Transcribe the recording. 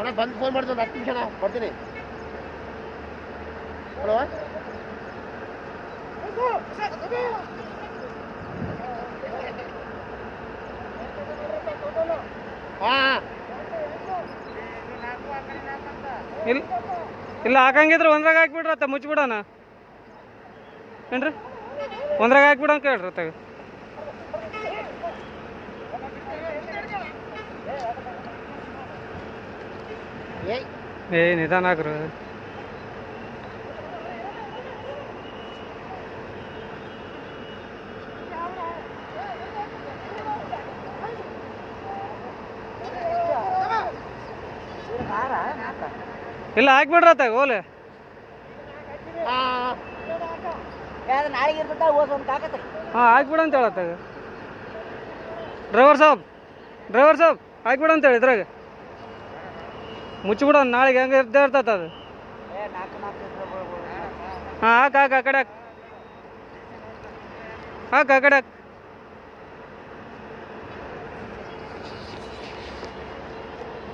ಅಣ್ಣ ಬಂದು ಫೋನ್ ಮಾಡ್ತೀನಿ ಒಂದು 10 ನಿಮಿಷ ಬರ್ತೀನಿ. ಹಲೋ ಹಾಂ ಇಲ್ಲ ಹಾಕಂಗಿದ್ರೆ ಒಂದ್ರಾಗ ಹಾಕ್ಬಿಡ್ರತ್ತ ಮುಚ್ಚಿಬಿಡೋಣ ಏನ್ರಿ ಒಂದ್ರಾಗ ಹಾಕ್ಬಿಡೋಣ ಕೇಳ್ರಿ ಅತ್ತಾಗ ಏ ನಿಧಾನ ಹಾಕ್ರಿ ಇಲ್ಲ ಹಾಕ್ಬಿಡ್ರತ್ತಾಗ ಓಲೆ ಹಾಂ ಹಾಕ್ಬಿಡ ಅಂತ ಹೇಳತ್ತಾಗ ಡ್ರೈವರ್ ಸಾಬ್ ಹಾಕ್ಬಿಡ ಅಂತ ಹೇಳಿ ಇದ್ರಾಗ ಮುಚ್ಚಿಬಿಡೋಣ ನಾಳೆಗೆ ಹೆಂಗೆ ಇರ್ತಾ ಇರ್ತೈತೆ ಅದು ಹಾಂ ಹಾಕ್ ಆ ಕಡೆ ಹಾಕ್ ಆ ಕಡೆ ಹಾಕ್